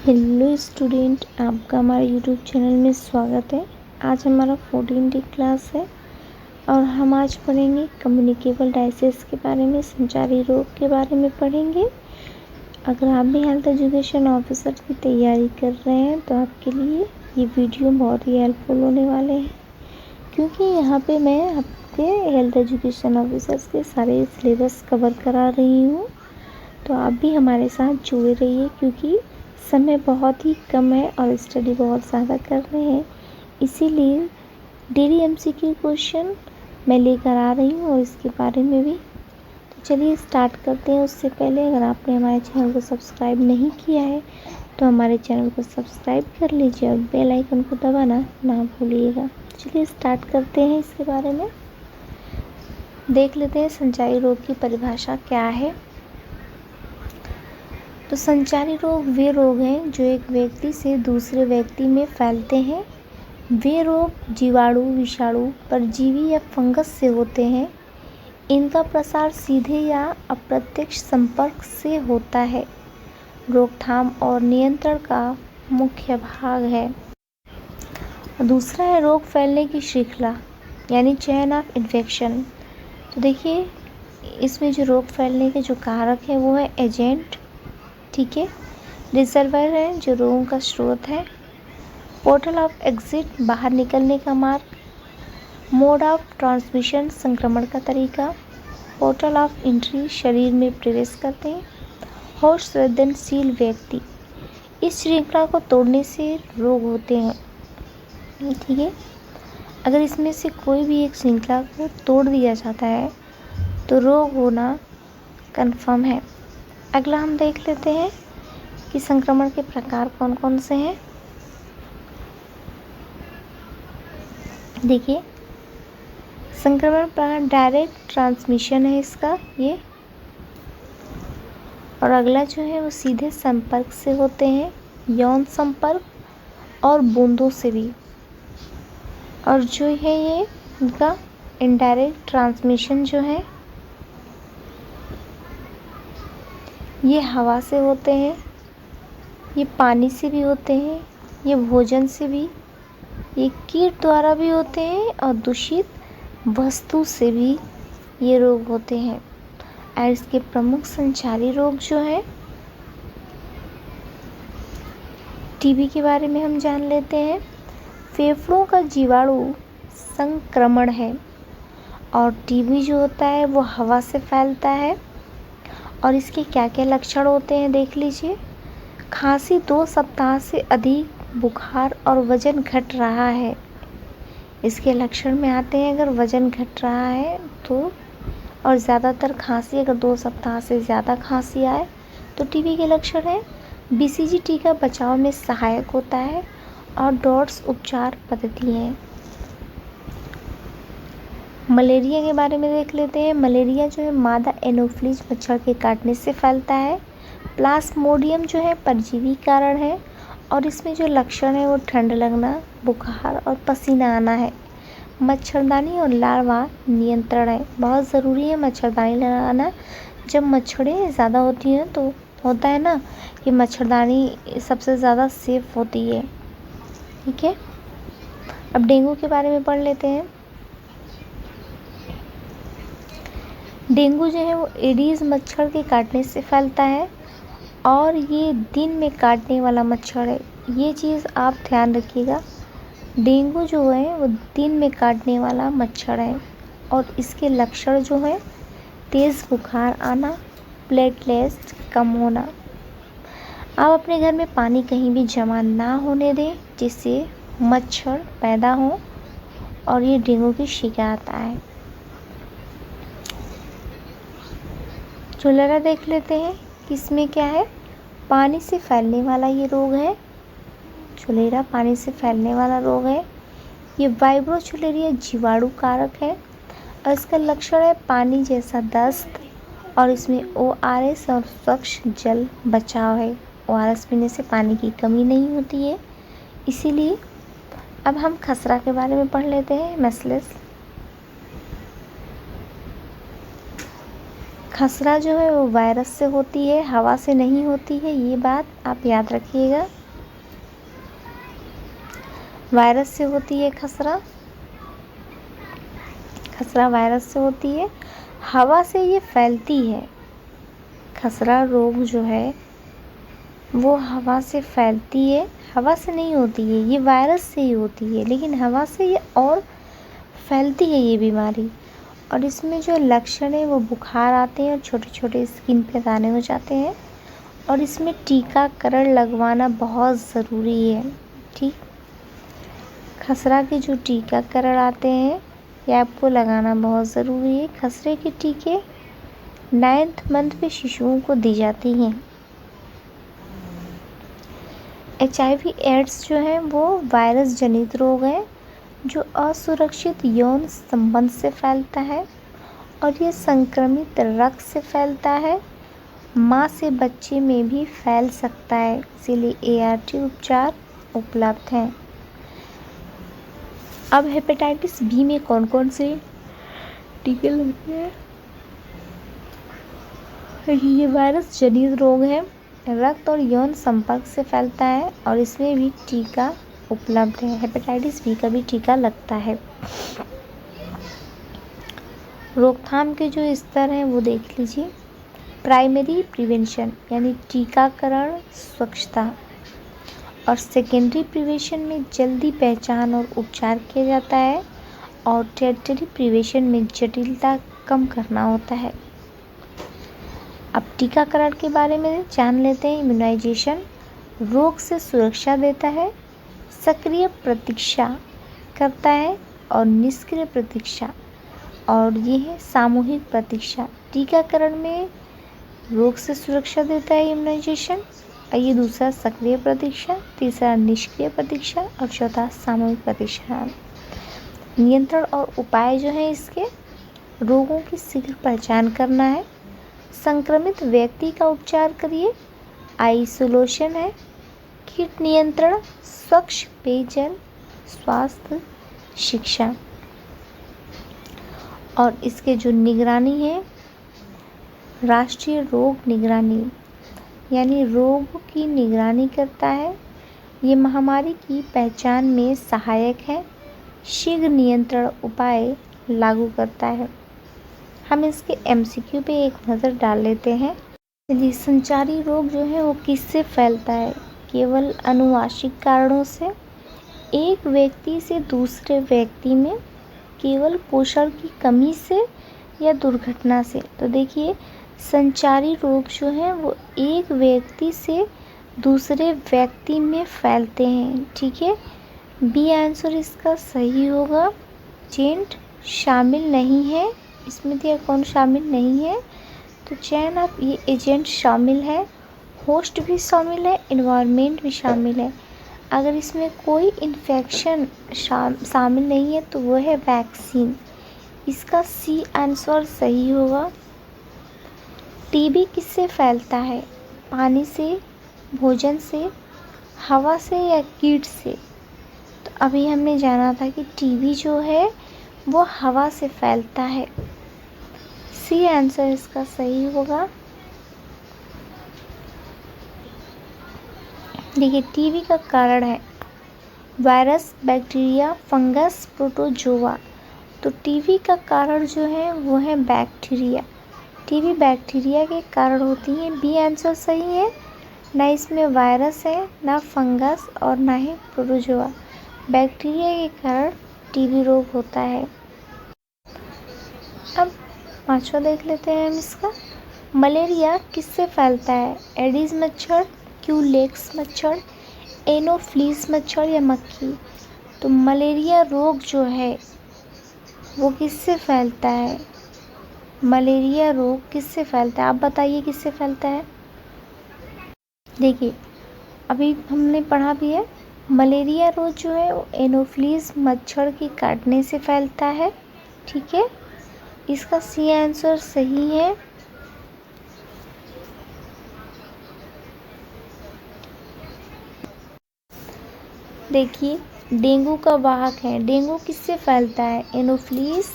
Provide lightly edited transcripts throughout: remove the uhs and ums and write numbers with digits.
Hello student, आपका हमारे YouTube channel में स्वागत है। आज हमारा 14वीं क्लास है और हम आज पढ़ेंगे कम्युनिकेबल डाइसेस के बारे में, संचारी रोग के बारे में पढ़ेंगे। अगर आप भी हेल्थ एजुकेशन ऑफिसर की तैयारी कर रहे हैं तो आपके लिए ये वीडियो बहुत ही हेल्पफुल होने वाले हैं, क्योंकि यहाँ पे मैं आपके हेल्थ एजुकेशन ऑफिसर्स के सारे सिलेबस कवर करा रही हूँ। तो आप भी हमारे साथ जुड़े रहिए, क्योंकि समय बहुत ही कम है और स्टडी बहुत ज़्यादा कर रहे हैं, इसीलिए डेली एमसीक्यू क्वेश्चन मैं लेकर आ रही हूँ और इसके बारे में भी। तो चलिए स्टार्ट करते हैं। उससे पहले अगर आपने हमारे चैनल को सब्सक्राइब नहीं किया है तो हमारे चैनल को सब्सक्राइब कर लीजिए और बेल आइकन को दबाना ना भूलिएगा। चलिए स्टार्ट करते हैं। इसके बारे में देख लेते हैं संचारी रोग की परिभाषा क्या है। तो संचारी रोग वे रोग हैं जो एक व्यक्ति से दूसरे व्यक्ति में फैलते हैं। वे रोग जीवाणु, विषाणु, परजीवी या फंगस से होते हैं। इनका प्रसार सीधे या अप्रत्यक्ष संपर्क से होता है। रोकथाम और नियंत्रण का मुख्य भाग है। दूसरा है रोग फैलने की श्रृंखला, यानी चेन ऑफ इन्फेक्शन। तो देखिए, इसमें जो रोग फैलने के जो कारक हैं वो है एजेंट, ठीक है, रिजर्वायर है जो रोगों का स्रोत है, पोर्टल ऑफ एग्जिट बाहर निकलने का मार्ग, मोड ऑफ ट्रांसमिशन संक्रमण का तरीका, पोर्टल ऑफ एंट्री शरीर में प्रवेश करते हैं, होस्ट संवेदनशील व्यक्ति। इस श्रृंखला को तोड़ने से रोग होते हैं, ठीक है। अगर इसमें से कोई भी एक श्रृंखला को तोड़ दिया जाता है तो रोग होना कंफर्म है। अगला हम देख लेते हैं कि संक्रमण के प्रकार कौन कौन से हैं। देखिए, संक्रमण प्रकार डायरेक्ट ट्रांसमिशन है इसका ये, और अगला जो है वो सीधे संपर्क से होते हैं, यौन संपर्क और बूंदों से भी। और जो है ये इनका इनडायरेक्ट ट्रांसमिशन जो है ये हवा से होते हैं, ये पानी से भी होते हैं, ये भोजन से भी, ये कीट द्वारा भी होते हैं और दूषित वस्तु से भी ये रोग होते हैं। और इसके प्रमुख संचारी रोग जो हैं, टीबी के बारे में हम जान लेते हैं। फेफड़ों का जीवाणु संक्रमण है और टीबी जो होता है वो हवा से फैलता है। और इसके क्या क्या लक्षण होते हैं देख लीजिए। खांसी 2 सप्ताह से अधिक, बुखार और वज़न घट रहा है। इसके लक्षण में आते हैं अगर वज़न घट रहा है तो, और ज़्यादातर खांसी, अगर 2 सप्ताह से ज़्यादा खांसी आए तो टीबी के लक्षण हैं। बीसीजी टीका बचाव में सहायक होता है और डॉट्स उपचार पद्धति है। मलेरिया के बारे में देख लेते हैं। मलेरिया जो है मादा एनोफ्लिज मच्छर के काटने से फैलता है। प्लाज्मोडियम जो है परजीवी कारण है और इसमें जो लक्षण है वो ठंड लगना, बुखार और पसीना आना है। मच्छरदानी और लार्वा नियंत्रण है, बहुत ज़रूरी है मच्छरदानी लगाना। जब मच्छरें ज़्यादा होती हैं तो होता है ना कि मच्छरदानी सबसे ज़्यादा सेफ होती है, ठीक है। अब डेंगू के बारे में पढ़ लेते हैं। डेंगू जो है वो एडीज मच्छर के काटने से फैलता है और ये दिन में काटने वाला मच्छर है। ये चीज़ आप ध्यान रखिएगा, डेंगू जो है वो दिन में काटने वाला मच्छर है और इसके लक्षण जो है तेज़ बुखार आना, प्लेटलेट्स कम होना। आप अपने घर में पानी कहीं भी जमा ना होने दें जिससे मच्छर पैदा हो और ये डेंगू की शिकायत आए। चूलेरा देख लेते हैं कि इसमें क्या है, पानी से फैलने वाला ये रोग है। चूलेरा पानी से फैलने वाला रोग है। ये वाइब्रोचुलेरिया जीवाणु कारक है और इसका लक्षण है पानी जैसा दस्त और इसमें ORS और स्वच्छ जल बचाव है। ORS पीने से पानी की कमी नहीं होती है, इसीलिए। अब हम खसरा के बारे में पढ़ लेते हैं। मेस्लिस, खसरा जो है वो वायरस से होती है, हवा से नहीं होती है, ये बात आप याद रखिएगा। वायरस से होती है खसरा, खसरा वायरस से होती है। हवा से ये फैलती है, खसरा रोग जो है वो हवा से फैलती है, हवा से नहीं होती है, ये वायरस से ही होती है, लेकिन हवा से ये और फैलती है ये बीमारी। और इसमें जो लक्षण है वो बुखार आते हैं और छोटे छोटे स्किन पे दाने हो जाते हैं। और इसमें टीकाकरण लगवाना बहुत ज़रूरी है। ठीक, खसरा के जो टीकाकरण आते हैं ये आपको लगाना बहुत ज़रूरी है। खसरे के टीके 9th मंथ में शिशुओं को दी जाती हैं। HIV एड्स जो है वो वायरस जनित रोग है जो असुरक्षित यौन संबंध से फैलता है और ये संक्रमित रक्त से फैलता है। माँ से बच्चे में भी फैल सकता है, इसीलिए ART उपचार उपलब्ध हैं। अब हेपेटाइटिस बी में कौन कौन से टीके लगते हैं? ये वायरस जनित रोग है, रक्त और यौन संपर्क से फैलता है और इसमें भी टीका उपलब्ध है। हेपेटाइटिस बी का भी टीका लगता है। रोकथाम के जो स्तर हैं वो देख लीजिए। प्राइमरी प्रिवेंशन यानी टीकाकरण, स्वच्छता, और सेकेंडरी प्रिवेंशन में जल्दी पहचान और उपचार किया जाता है और टेरिटरी प्रिवेंशन में जटिलता कम करना होता है। अब टीकाकरण के बारे में जान लेते हैं। इम्यूनाइजेशन रोग से सुरक्षा देता है, सक्रिय प्रतीक्षा करता है और निष्क्रिय प्रतीक्षा, और ये है सामूहिक प्रतीक्षा। टीकाकरण में रोग से सुरक्षा देता है इम्यूनाइजेशन, और ये दूसरा सक्रिय प्रतीक्षा, तीसरा निष्क्रिय प्रतीक्षा और चौथा सामूहिक प्रतीक्षा। नियंत्रण और उपाय जो है इसके, रोगों की शीघ्र पहचान करना है, संक्रमित व्यक्ति का उपचार करिए, आइसोलेशन है, कीट नियंत्रण, स्वच्छ पेयजल, स्वास्थ्य शिक्षा। और इसके जो निगरानी है, राष्ट्रीय रोग निगरानी यानी रोग की निगरानी करता है। ये महामारी की पहचान में सहायक है, शीघ्र नियंत्रण उपाय लागू करता है। हम इसके MCQ पे एक नज़र डाल लेते हैं। यदि संचारी रोग जो है वो किससे फैलता है? केवल आनुवांशिक कारणों से, एक व्यक्ति से दूसरे व्यक्ति में, केवल पोषण की कमी से या दुर्घटना से। तो देखिए, संचारी रोग जो है वो एक व्यक्ति से दूसरे व्यक्ति में फैलते हैं। ठीक है, बी आंसर इसका सही होगा। एजेंट शामिल नहीं है, इसमें दिया कौन शामिल नहीं है, तो चयन आप ये एजेंट शामिल है, होस्ट भी शामिल है, इन्वायरमेंट भी शामिल है। अगर इसमें कोई इन्फेक्शन शामिल नहीं है तो वो है वैक्सीन, इसका सी आंसर सही होगा। टीबी किससे फैलता है? पानी से, भोजन से, हवा से या कीट से? तो अभी हमने जाना था कि टीबी जो है वो हवा से फैलता है, सी आंसर इसका सही होगा। देखिए, टीबी का कारण है वायरस, बैक्टीरिया, फंगस, प्रोटोजोआ। तो टीबी का कारण जो है वो है बैक्टीरिया। टीबी बैक्टीरिया के कारण होती है, बी आंसर सही है। ना इसमें वायरस है, ना फंगस और ना ही प्रोटोजोआ। बैक्टीरिया के कारण टीबी रोग होता है। अब पांचवा देख लेते हैं हम इसका। मलेरिया किससे फैलता है? एडिस मच्छर, क्यूलेक्स मच्छर, एनोफ्लीस मच्छर या मक्खी? तो मलेरिया रोग जो है वो किससे फैलता है? मलेरिया रोग किससे फैलता है? आप बताइए किससे फैलता है? देखिए, अभी हमने पढ़ा भी है, मलेरिया रोग जो है वो एनोफ्लीस मच्छर के काटने से फैलता है। ठीक है, इसका सी आंसर सही है। देखिए, डेंगू का वाहक है, डेंगू किससे फैलता है? एनोफ्लीस,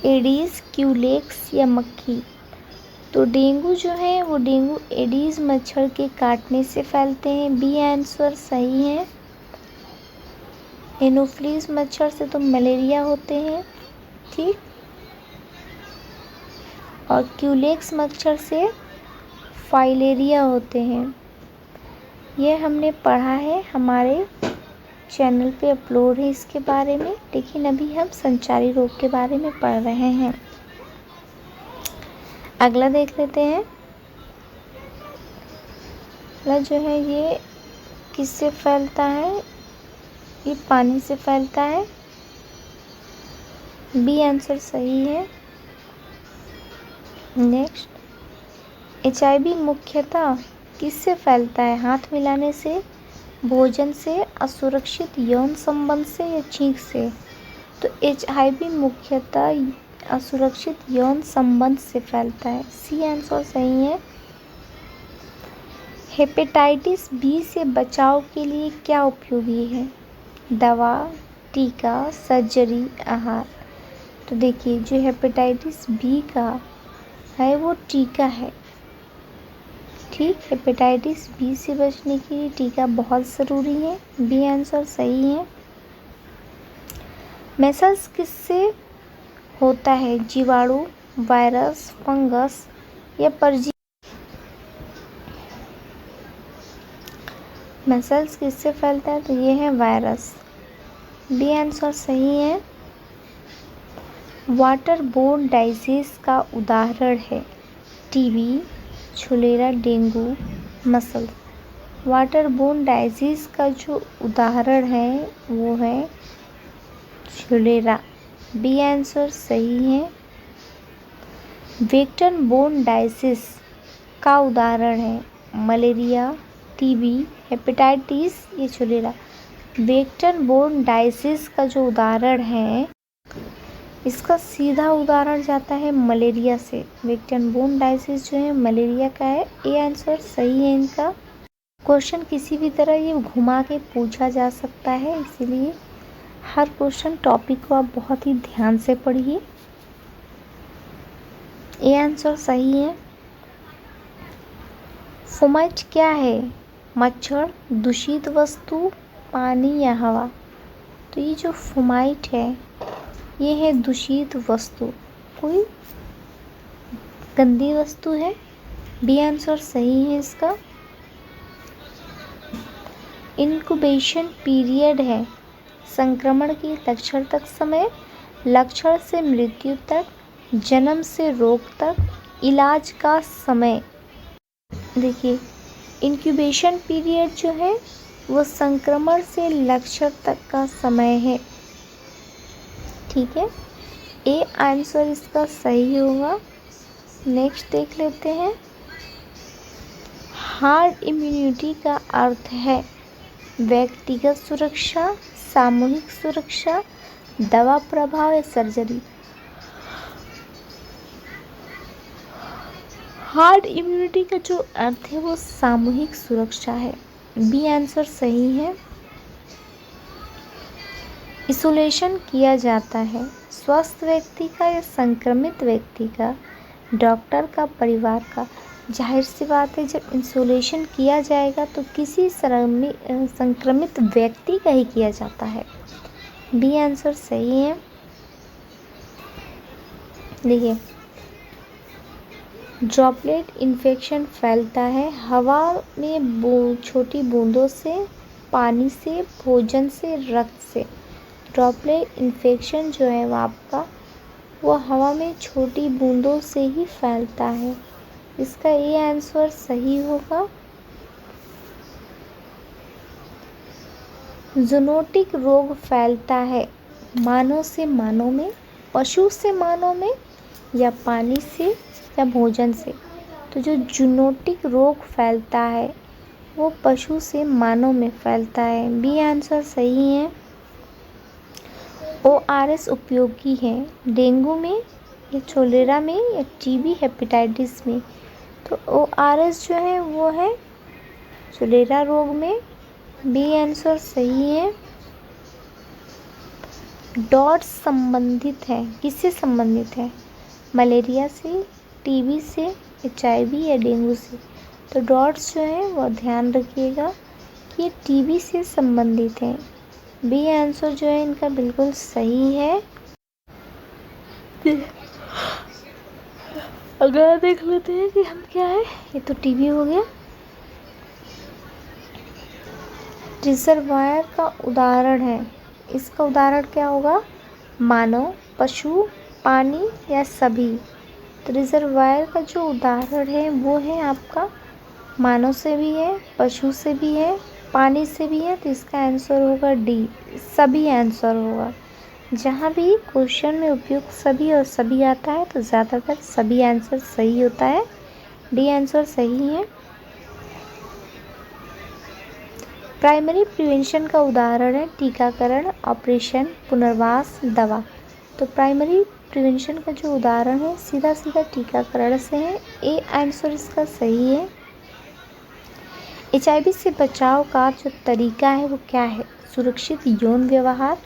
एडिस, क्यूलेक्स या मक्खी? तो डेंगू जो है वो डेंगू एडिस मच्छर के काटने से फैलते हैं, बी आंसर सही है। एनोफ्लीज मच्छर से तो मलेरिया होते हैं, ठीक। और क्यूलेक्स मच्छर से फाइलेरिया होते हैं। ये हमने पढ़ा है, हमारे चैनल पे अपलोड है इसके बारे में, लेकिन अभी हम संचारी रोग के बारे में पढ़ रहे हैं। अगला देख लेते हैं। अगला जो है ये किससे फैलता है? ये पानी से फैलता है। बी आंसर सही है। नेक्स्ट, HIV मुख्यतः किससे फैलता है? हाथ मिलाने से, भोजन से, असुरक्षित यौन संबंध से या छींक से? तो HIV मुख्यतः असुरक्षित यौन संबंध से फैलता है। सी आंसर सही है। हेपेटाइटिस बी से बचाव के लिए क्या उपयोगी है? दवा, टीका, सर्जरी, आहार? तो देखिए, जो हेपेटाइटिस बी का है वो टीका है, ठीक। हेपेटाइटिस बी से बचने के लिए टीका बहुत ज़रूरी है। बी आंसर सही है। मेसल्स किससे होता है? जीवाणु, वायरस, फंगस या परजीवी? मेसल्स किससे फैलता है? तो ये है वायरस। बी आंसर सही है। वाटर बोर्न डिजीज का उदाहरण है? TB, cholera, dengue, measles? Water borne disease का जो उदाहरण है वो है छोलेरा। बी आंसर सही है। वेक्टर बोर्न डिजीज का उदाहरण है? मलेरिया, टीबी, हेपेटाइटिस या छोलेरा? वेक्टर बोर्न डिजीज का जो उदाहरण है, इसका सीधा उदाहरण जाता है मलेरिया से। वेक्टर बोर्न डिजीज जो है मलेरिया का है। ए आंसर सही है इनका। क्वेश्चन किसी भी तरह ये घुमा के पूछा जा सकता है, इसीलिए हर क्वेश्चन टॉपिक को आप बहुत ही ध्यान से पढ़िए। ए आंसर सही है। फुमाइट क्या है? मच्छर, दूषित वस्तु, पानी या हवा? तो ये जो फुमाइट है ये है दूषित वस्तु, कोई गंदी वस्तु है। बी आंसर सही है इसका। इनक्यूबेशन पीरियड है? संक्रमण के लक्षण तक समय, लक्षण से मृत्यु तक, जन्म से रोग तक, इलाज का समय? देखिए, इनक्यूबेशन पीरियड जो है वो संक्रमण से लक्षण तक का समय है, ठीक है। ए आंसर इसका सही होगा। नेक्स्ट देख लेते हैं। हार्ड इम्यूनिटी का अर्थ है व्यक्तिगत सुरक्षा, सामूहिक सुरक्षा, दवा प्रभाव या सर्जरी? हार्ड इम्यूनिटी का जो अर्थ है वो सामूहिक सुरक्षा है। बी आंसर सही है। इसोलेशन किया जाता है स्वस्थ व्यक्ति का या संक्रमित व्यक्ति का, डॉक्टर का, परिवार का? जाहिर सी बात है, जब इंसोलेशन किया जाएगा तो किसी संक्रमित व्यक्ति का ही किया जाता है। बी आंसर सही है। देखिए, ड्रॉपलेट इन्फेक्शन फैलता है हवा में छोटी बूंदों से, पानी से, भोजन से, रक्त से? ड्रॉपलेट इन्फेक्शन जो है वो आपका वो हवा में छोटी बूंदों से ही फैलता है। इसका ये आंसर सही होगा। जूनोटिक रोग फैलता है मानव से मानव में, पशु से मानव में या पानी से या भोजन से? तो जो जूनोटिक रोग फैलता है वो पशु से मानव में फैलता है। बी आंसर सही है। ORS उपयोगी है डेंगू में या छोलेरा में या टीबी, हेपेटाइटिस में? तो ORS जो है वो है छोलेरा रोग में। बी आंसर सही है। डॉट्स संबंधित है, किससे संबंधित है? मलेरिया से, टीबी से, HIV या डेंगू से? तो डॉट्स जो है वो ध्यान रखिएगा कि ये टीबी से संबंधित है। बी आंसर जो है इनका बिल्कुल सही है। अगला देख लेते हैं कि हम क्या है। ये तो टीवी हो गया। रिजर्वायर का उदाहरण है, इसका उदाहरण क्या होगा? मानव, पशु, पानी या सभी। तो रिजर्वायर का जो उदाहरण है वो है आपका मानव से भी है, पशु से भी है, पानी से भी है। तो इसका आंसर होगा डी, सभी आंसर होगा। जहाँ भी क्वेश्चन में उपयुक्त सभी और सभी आता है तो ज़्यादातर सभी आंसर सही होता है। डी आंसर सही है। प्राइमरी प्रिवेंशन का उदाहरण है टीकाकरण, ऑपरेशन, पुनर्वास, दवा। तो प्राइमरी प्रिवेंशन का जो उदाहरण है सीधा सीधा टीकाकरण से है। ए आंसर इसका सही है। HIV से बचाव का जो तरीका है वो क्या है? सुरक्षित यौन व्यवहार,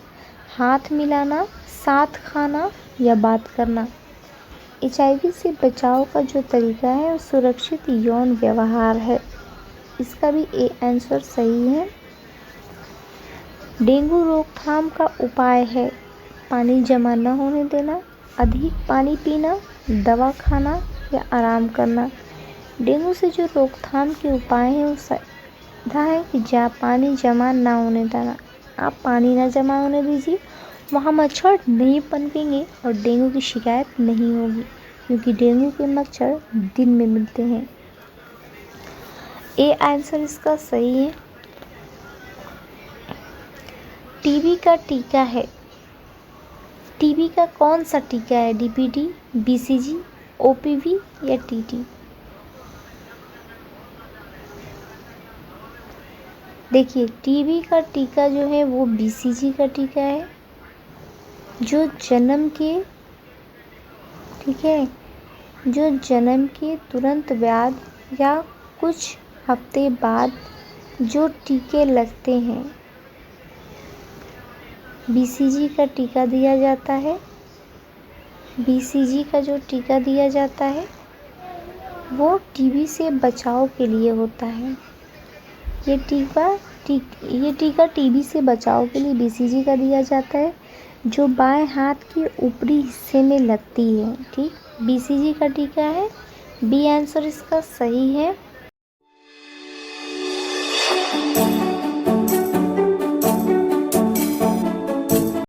हाथ मिलाना, साथ खाना या बात करना। HIV से बचाव का जो तरीका है वो सुरक्षित यौन व्यवहार है। इसका भी ए आंसर सही है। डेंगू रोकथाम का उपाय है पानी जमा न होने देना, अधिक पानी पीना, दवा खाना या आराम करना। डेंगू से जो रोकथाम के उपाय हैं वो सीधा है कि पानी जमा ना होने देना। आप पानी ना जमा होने दीजिए, वहाँ मच्छर नहीं पनपेंगे और डेंगू की शिकायत नहीं होगी, क्योंकि डेंगू के मच्छर दिन में मिलते हैं। ए आंसर इसका सही है। टीबी का टीका है, टीबी का कौन सा टीका है? DPT, BCG, OPV या TT? देखिए टीबी का टीका जो है वो BCG का टीका है, जो जन्म के, ठीक है, जो जन्म के तुरंत बाद या कुछ हफ्ते बाद जो टीके लगते हैं BCG का टीका दिया जाता है। BCG का जो टीका दिया जाता है वो टीबी से बचाव के लिए होता है। ये टीका टीबी से बचाव के लिए BCG का दिया जाता है, जो बाएं हाथ के ऊपरी हिस्से में लगती है। ठीक, BCG का टीका है। बी आंसर इसका सही है।